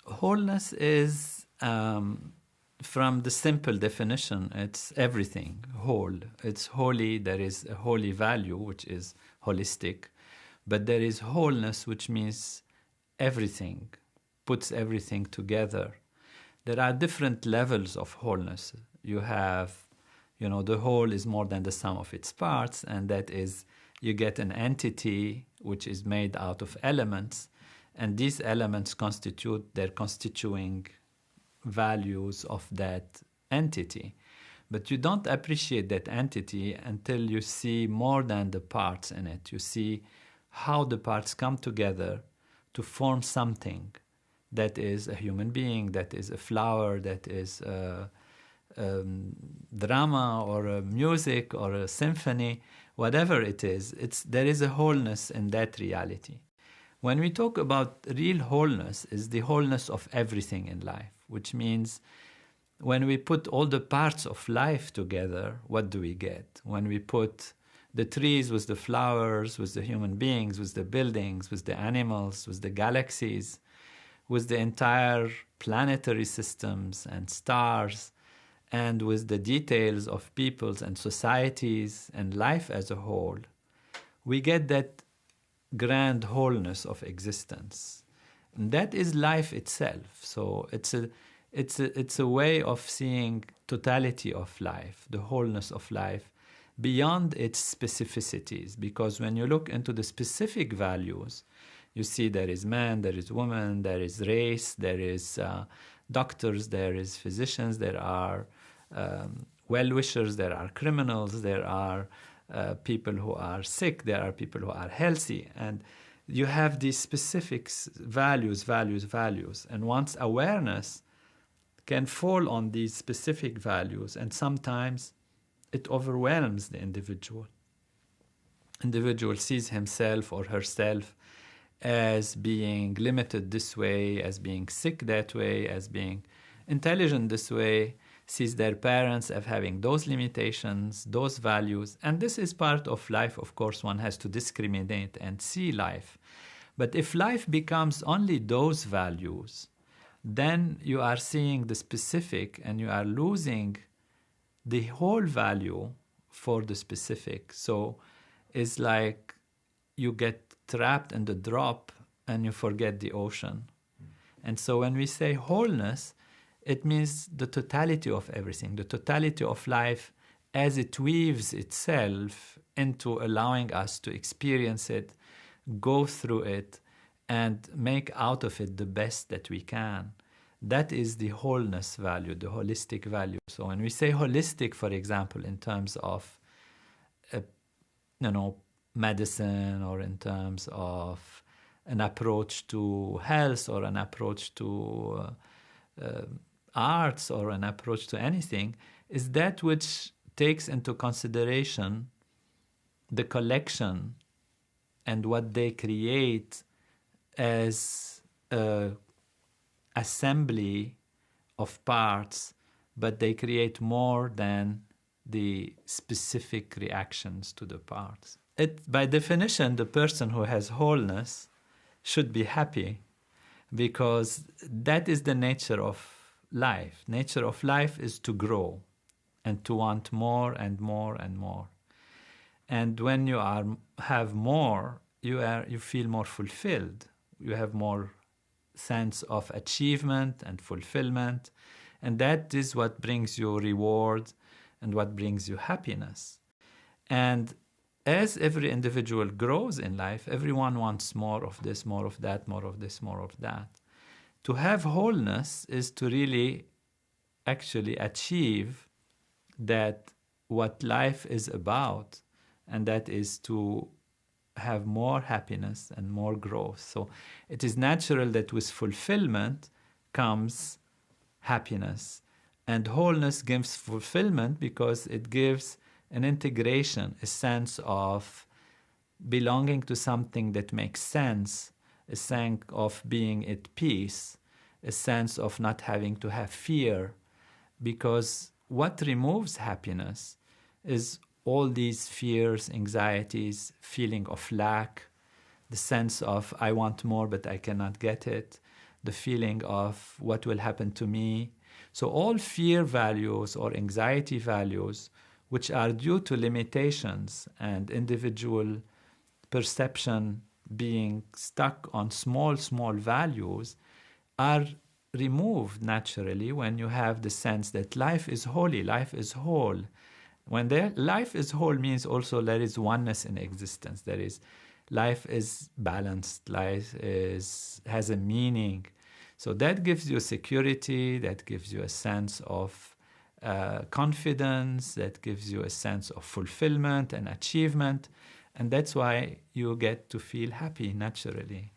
Wholeness is, from the simple definition, it's everything, whole. It's holy, there is a holy value, which is holistic, but there is wholeness, which means everything, puts everything together. There are different levels of wholeness. You have, the whole is more than the sum of its parts, and that is, you get an entity which is made out of elements, and these elements constitute their constituting values of that entity. But you don't appreciate that entity until you see more than the parts in it. You see how the parts come together to form something that is a human being, that is a flower, that is a drama or a music or a symphony, whatever it is. There is a wholeness in that reality. When we talk about real wholeness, is the wholeness of everything in life, which means when we put all the parts of life together, what do we get? When we put the trees with the flowers, with the human beings, with the buildings, with the animals, with the galaxies, with the entire planetary systems and stars, and with the details of peoples and societies and life as a whole, we get that grand wholeness of existence. And that is life itself. So it's a way of seeing totality of life, the wholeness of life, beyond its specificities. Because when you look into the specific values, you see there is man, there is woman, there is race, there is doctors, there is physicians, there are well-wishers, there are criminals, there are people who are sick, there are people who are healthy, and you have these specific values. And once awareness can fall on these specific values, and sometimes it overwhelms the individual. Individual sees himself or herself as being limited this way, as being sick that way, as being intelligent this way, sees their parents as having those limitations, those values. And this is part of life. Of course, one has to discriminate and see life. But if life becomes only those values, then you are seeing the specific and you are losing the whole value for the specific. So it's like you get trapped in the drop and you forget the ocean. And so when we say wholeness, it means the totality of everything, the totality of life as it weaves itself into allowing us to experience it, go through it, and make out of it the best that we can. That is the wholeness value, the holistic value. So when we say holistic, for example, in terms of, medicine, or in terms of an approach to health, or an approach to arts, or an approach to anything, is that which takes into consideration the collection and what they create as an assembly of parts, but they create more than the specific reactions to the parts. By definition, the person who has wholeness should be happy, because that is the nature of life. Nature of life is to grow and to want more and more and more. And when you have more, you feel more fulfilled. You have more sense of achievement and fulfillment, and that is what brings you reward and what brings you happiness. And as every individual grows in life, everyone wants more of this, more of that, more of this, more of that. To have wholeness is to really actually achieve that what life is about, and that is to have more happiness and more growth. So it is natural that with fulfillment comes happiness. And wholeness gives fulfillment because it gives an integration, a sense of belonging to something that makes sense, a sense of being at peace, a sense of not having to have fear. Because what removes happiness is all these fears, anxieties, feeling of lack, the sense of I want more but I cannot get it, the feeling of what will happen to me. So all fear values or anxiety values, which are due to limitations and individual perception being stuck on small, small values, are removed naturally when you have the sense that life is holy, life is whole. When life is whole means also there is oneness in existence. Life is balanced, has a meaning. So that gives you security, that gives you a sense of confidence, that gives you a sense of fulfillment and achievement. And that's why you get to feel happy naturally.